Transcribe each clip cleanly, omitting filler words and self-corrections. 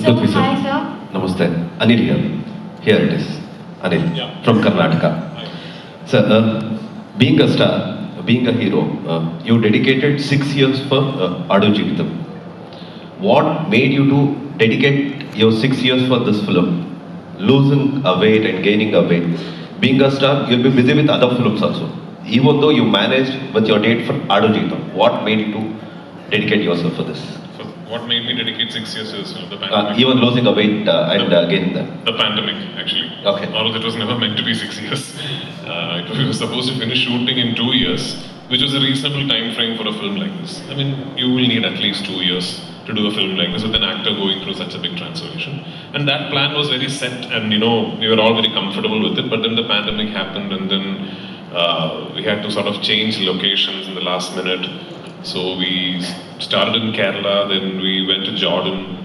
So, Prithviraj. hi sir. Namaste. Anil here. Here it is. Anil from Karnataka. Sir, being a star, being a hero, you dedicated 6 years for Adu Jeevitam. What made you to dedicate your 6 years for this film? Losing a weight and gaining a weight. Being a star, you'll be busy with other films also. Even though you managed with your date for Adu Jeevitam, what made you to dedicate yourself for this? So what made me dedicate 6 years to this film? The pandemic. Even losing a weight and gaining that. The pandemic, actually. Okay. Although it was never meant to be 6 years. We were supposed to finish shooting in 2 years, which was a reasonable time frame for a film like this. I mean, you will need at least 2 years to do a film like this with an actor going through such a big transformation. And that plan was very set, and we were all very comfortable with it. But then the pandemic happened, and then we had to sort of change locations in the last minute. So we started in Kerala, then we went to Jordan,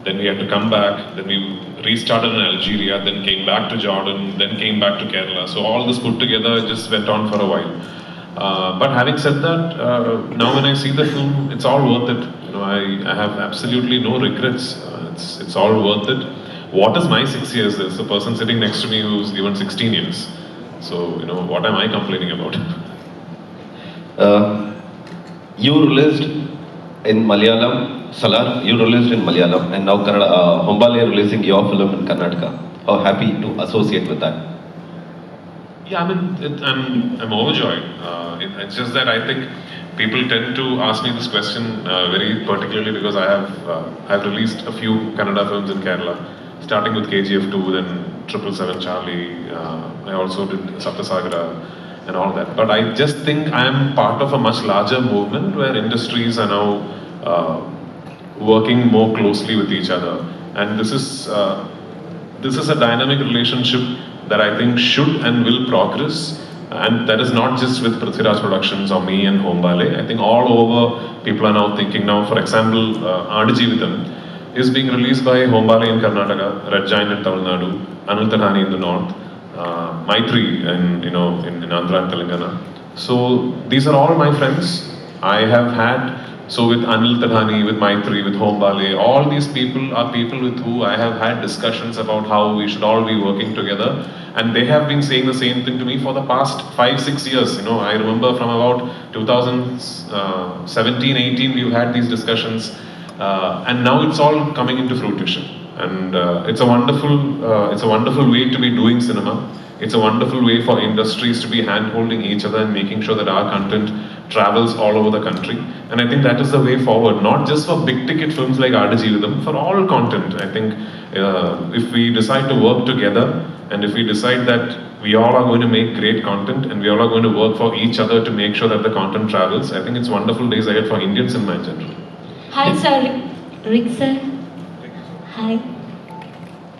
then we had to come back, then we restarted in Algeria, then came back to Jordan, then came back to Kerala. So all this put together just went on for a while. But having said that, now when I see the film, it's all worth it. I have absolutely no regrets. It's all worth it. What is my 6 years? There's a person sitting next to me who's given 16 years. So, what am I complaining about? You released in Malayalam, Salar, you released in Malayalam, and now Hombale releasing your film in Karnataka. How happy to associate with that? Yeah, I mean, I'm overjoyed. It's just that I think people tend to ask me this question very particularly because I've released a few Kannada films in Kerala, starting with KGF 2, then 777 Charlie. I also did Saptasagara and all that. But I just think I am part of a much larger movement where industries are now working more closely with each other, and this is a dynamic relationship that I think should and will progress. And that is not just with Prithviraj Productions or me and Hombale. I think all over people are now thinking now. For example, Adu Jeevitam is being released by Hombale in Karnataka, Red Giant in Tamil Nadu, Anil Tadhani in the north, Maitri in Andhra and Telangana. So these are all my friends. I have had, so with Anil Tadhani, with Maitri, with Hombale, all these people are people with who I have had discussions about how we should all be working together. And they have been saying the same thing to me for the past 5-6 years. I remember from about 2017, 18, we've had these discussions. And now it's all coming into fruition. And it's a wonderful way to be doing cinema. It's a wonderful way for industries to be hand-holding each other and making sure that our content travels all over the country. And I think that is the way forward, not just for big-ticket films like Adu Jeevitam, for all content. I think if we decide to work together, and if we decide that we all are going to make great content, and we all are going to work for each other to make sure that the content travels, I think it's wonderful days ahead for Indian cinema in general. Hi sir, Rick sir. Hi.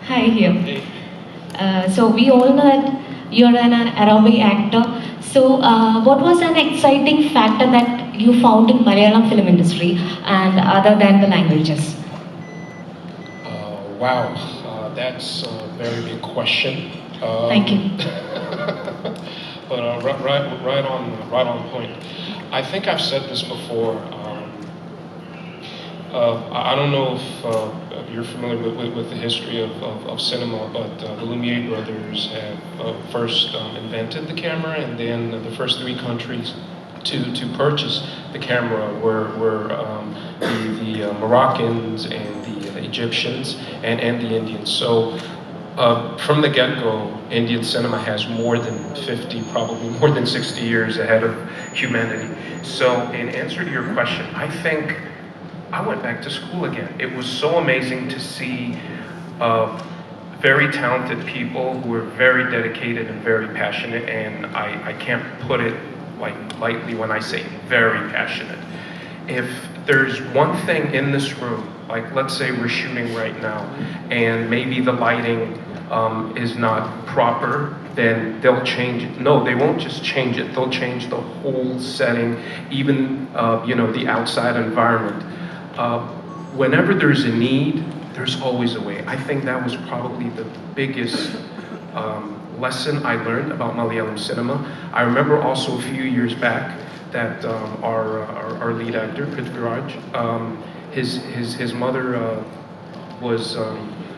Hi here. So we all know that you're an Arabic actor. So what was an exciting factor that you found in Malayalam film industry and other than the languages? Wow, that's a very big question. Thank you. But right on point. I think I've said this before. I don't know if you're familiar with the history of cinema, but the Lumiere brothers have first invented the camera, and then the first 3 countries to purchase the camera were the Moroccans and the Egyptians and the Indians. So from the get-go, Indian cinema has more than 50, probably more than 60 years ahead of humanity. So in answer to your question, I think I went back to school again. It was so amazing to see very talented people who were very dedicated and very passionate, and I can't put it lightly when I say very passionate. If there's one thing in this room, like let's say we're shooting right now, and maybe the lighting is not proper, then they'll change it. No, they won't just change it. They'll change the whole setting, even the outside environment. Whenever there's a need, there's always a way. I think that was probably the biggest lesson I learned about Malayalam cinema. I remember also a few years back that our lead actor, Prithviraj, his mother was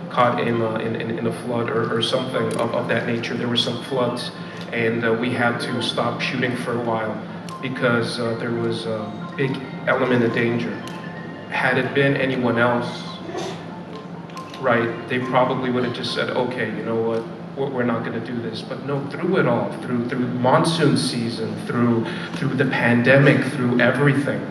caught in a flood or something of that nature. There were some floods, and we had to stop shooting for a while because there was a big element of danger. Had it been anyone else, right, they probably would have just said, okay, you know what, we're not going to do this. But no, through it all, through monsoon season, through the pandemic, through everything.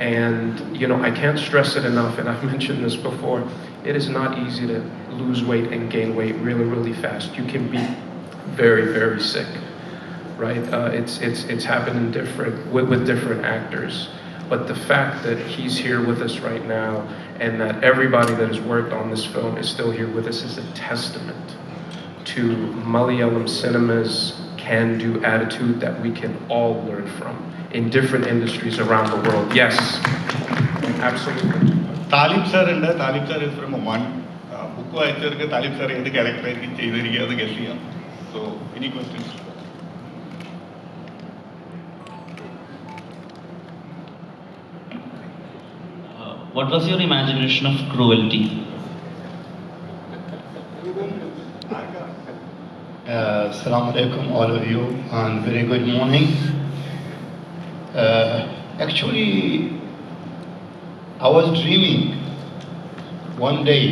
And I can't stress it enough, and I've mentioned this before, it is not easy to lose weight and gain weight really, really fast. You can be very, very sick, right? It's happened with different actors. But the fact that he's here with us right now and that everybody that has worked on this film is still here with us is a testament to Malayalam cinema's can-do attitude that we can all learn from in different industries around the world. Yes, absolutely. Talib sir is from Oman. Book വായിച്ചവർക്ക് Talib sir എന്ത് character ആയിരിക്കും ചെയ്തിരിക്കുക guess ചെയ്യാം. So, any questions? What was your imagination of cruelty? Assalamu alaikum, all of you, and very good morning. Actually, I was dreaming one day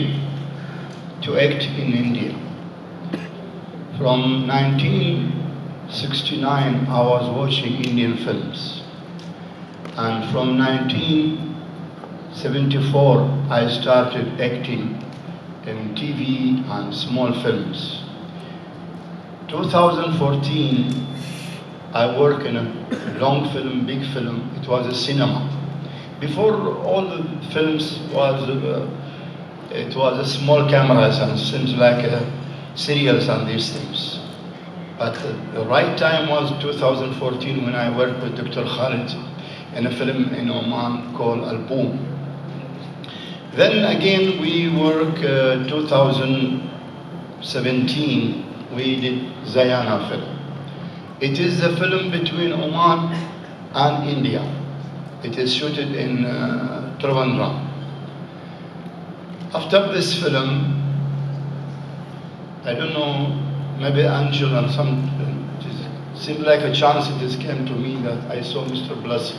to act in India. From 1969, I was watching Indian films, and from 1974, I started acting in TV and small films. 2014, I worked in a long film, big film. It was a cinema. Before all the films it was a small cameras and seems like serials and these things. But the right time was 2014 when I worked with Dr. Khalid in a film in Oman called Al-Boom. Then again we work 2017, we did Zayana film. It is a film between Oman and India. It is shooted in Trivandrum. After this film, I don't know, maybe Angel and it seemed like a chance it came to me that I saw Mr. Blessy.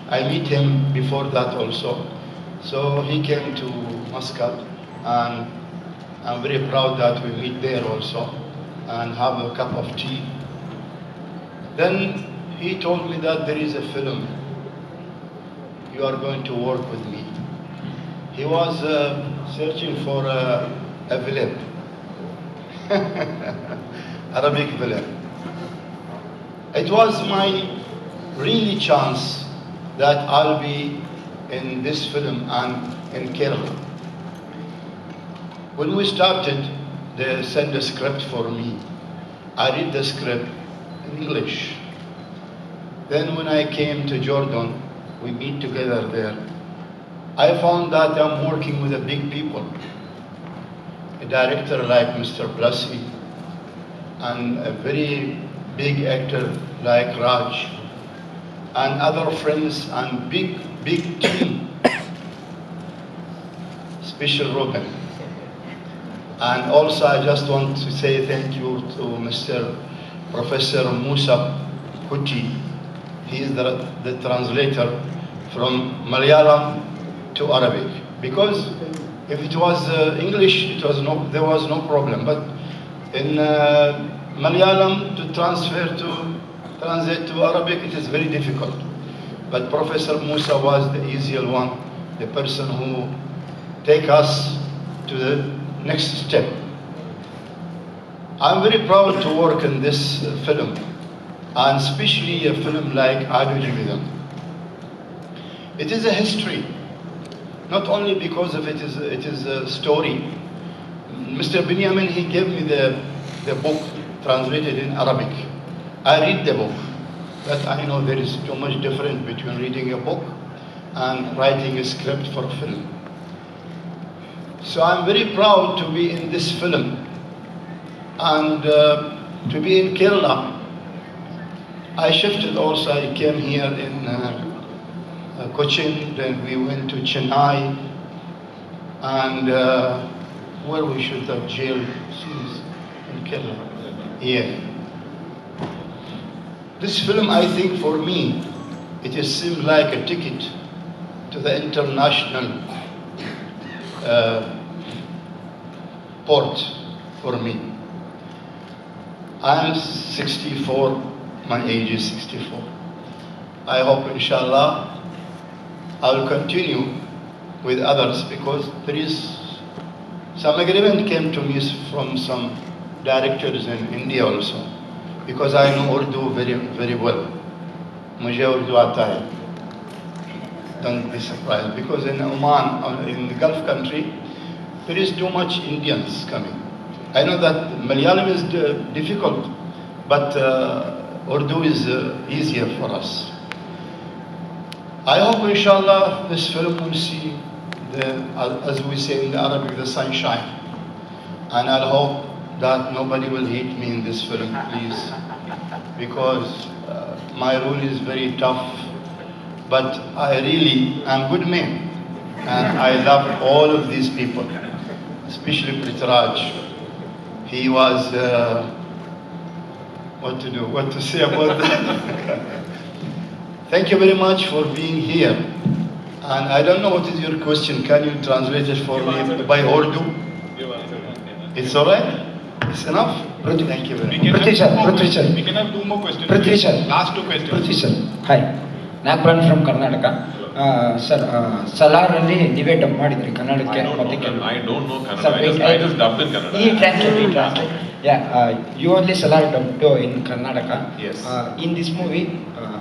I meet him before that also. So he came to Muscat, and I'm very proud that we meet there also and have a cup of tea. Then he told me that there is a film, you are going to work with me. He was searching for a villain, Arabic villain. It was my really chance that I'll be in this film and in Kerala. When we started, they sent a script for me. I read the script in English. Then when I came to Jordan, we meet together there. I found that I'm working with a big people. A director like Mr. Blessy and a very big actor like Raj and other friends and big team, special Ruben. And also I just want to say thank you to Mr. Professor Musa Kuti. He is the translator from Malayalam to Arabic. Because if it was English, there was no problem. But in Malayalam to translate to Arabic, it is very difficult. But Professor Musa was the easier one, the person who take us to the next step. I'm very proud to work in this film, and especially a film like Magnavision. It is a history, not only because of it is a story. Mr. Benjamin, he gave me the book translated in Arabic. I read the book, but I know there is too much difference between reading a book and writing a script for a film. So I'm very proud to be in this film and to be in Kerala. I shifted also, I came here in Cochin, then we went to Chennai, and where we should have jail scenes in Kerala. Yeah. This film, I think, for me, it has seemed like a ticket to the international port for me. I'm 64, my age is 64. I hope, inshallah, I will continue with others because there is some agreement came to me from some directors in India also, because I know Urdu very, very well. Mujhe Urdu aata hai. Don't be surprised, because in Oman, in the Gulf country, there is too much Indians coming. I know that Malayalam is difficult, but Urdu is easier for us. I hope, inshallah, this film will see, as we say in the Arabic, the sunshine. And I hope that nobody will hate me in this film, please, because my role is very tough, but I really am good man, and I love all of these people, especially Prithviraj. He was, what to say about that? Thank you very much for being here. And I don't know what is your question. Can you translate it for me by Urdu? It's all right? It's enough? Thank you very much. Prithviraj. We can have two more questions. Prithviraj. Last two questions. Prithviraj. Hi. Nagpan from Karnataka. Sir, Salaರಲ್ಲಿ ನೀವೇ dub ಮಾಡಿದ್ರಿ ಕನ್ನಡಕ್ಕೆ ಮತ್ತೆ I don't know Kannada. I just dubbed in Kannada. He translate. Yeah, you only Salar dubbed in Karnataka. Yes. In this movie,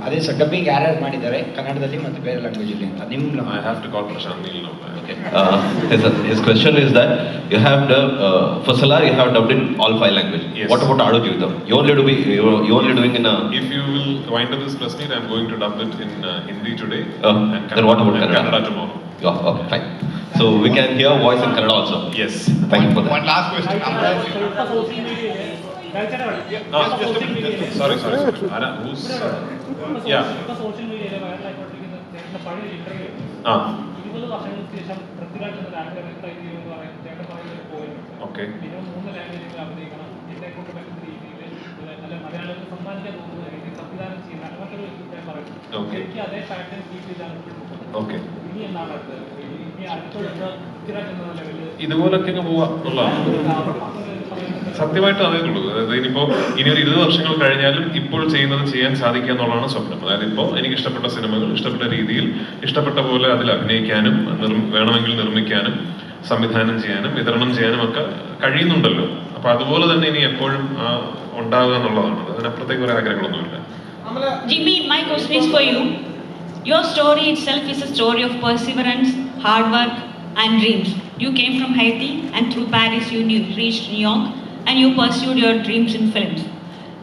ಅದೇ sir dubbing ಯಾರ್ಯಾರು ಮಾಡಿದ್ದಾರೆ ಕನ್ನಡದಲ್ಲಿ ಮತ್ತೆ ಬೇರೆ ಲ್ಯಾಂಗ್ವೇಜ್ ಅಲ್ಲಿ ಅಂತ ನಿಮ್ಮ I have to call Prashant Neil now. Okay. His question is that you have for Salar you have dubbed in all 5 languages. Yes. What about Adu Jivitam? You only doing in a. If you will wind up this Pressmeet, I'm going to dub it in Hindi today. And Then what about and Kannada? Kannada tomorrow. Oh, okay, fine. So we can hear voice in Kannada also. Yes. Thank you for that. One last question. Sorry. Anna, who's? Yeah. Okay. Okay. Okay. ഇതുപോലൊക്കെ പോവാ സത്യമായിട്ട് അതേ ഉള്ളൂ. അതായത് ഇനിയിപ്പോ ഇനി ഒരു 20 വർഷങ്ങൾ കഴിഞ്ഞാലും ഇപ്പോൾ ചെയ്യുന്നത് ചെയ്യാൻ സാധിക്കുക എന്നുള്ളതാണ് സ്വപ്നം. അതായത് ഇപ്പോൾ എനിക്ക് ഇഷ്ടപ്പെട്ട സിനിമകൾ ഇഷ്ടപ്പെട്ട രീതിയിൽ ഇഷ്ടപ്പെട്ട പോലെ അതിൽ അഭിനയിക്കാനും വേണമെങ്കിൽ നിർമ്മിക്കാനും സംവിധാനം ചെയ്യാനും വിതരണം ചെയ്യാനും ഒക്കെ കഴിയുന്നുണ്ടല്ലോ. അപ്പൊ അതുപോലെ തന്നെ ഇനി എപ്പോഴും ഉണ്ടാവുക എന്നുള്ളതാണ്. അതിനപ്പുറത്തേക്ക് ഒരു ആഗ്രഹങ്ങളൊന്നുമില്ല. Jimmy, my question is for you. Your story itself is a story of perseverance, hard work, and dreams. You came from Haiti, and through Paris you reached New York, and you pursued your dreams in films.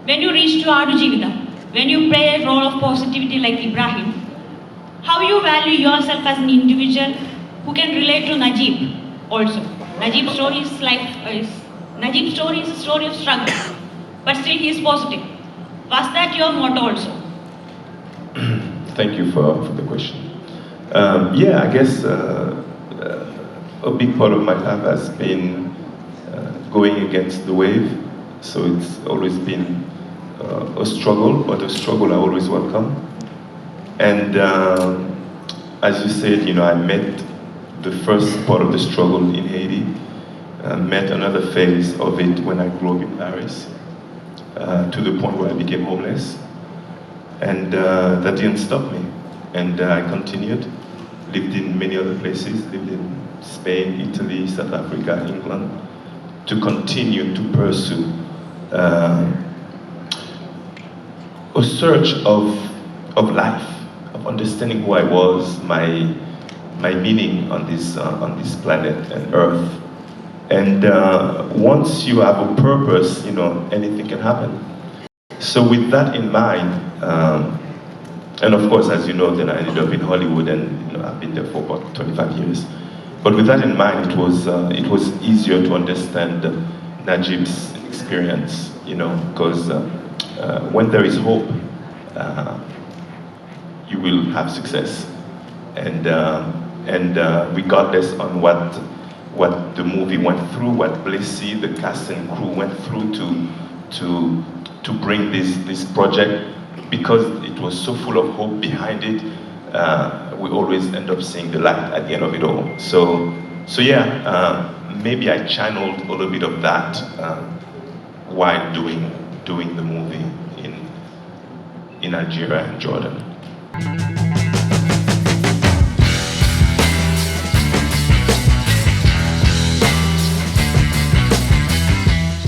When you reached to Adu Jivitam, when you play a role of positivity like Ibrahim, how you value yourself as an individual who can relate to Najib also? Najib's story is a story of struggle, but still he is positive. Was that your motto also? Thank you for the question. Yeah, I guess a big part of my life has been going against the wave. So it's always been a struggle, but a struggle I always welcome. And as you said, I met the first part of the struggle in Haiti, met another phase of it when I grew up in Paris, to the point where I became homeless. And that didn't stop me. And I continued, lived in many other places, lived in Spain, Italy, South Africa, England, to continue to pursue a search of life, of understanding who I was, my meaning on this planet and Earth. And once you have a purpose, anything can happen. So with that in mind, and of course, as you know, then I ended up in Hollywood, and I've been there for about 25 years. But with that in mind, it was easier to understand Najib's experience, because when there is hope, you will have success, and regardless on what the movie went through, what Blessy, the cast and crew went through to bring this project, because it was so full of hope behind it. We always end up seeing the light at the end of it all. So yeah, maybe I channeled a little bit of that while doing the movie in Algeria and Jordan.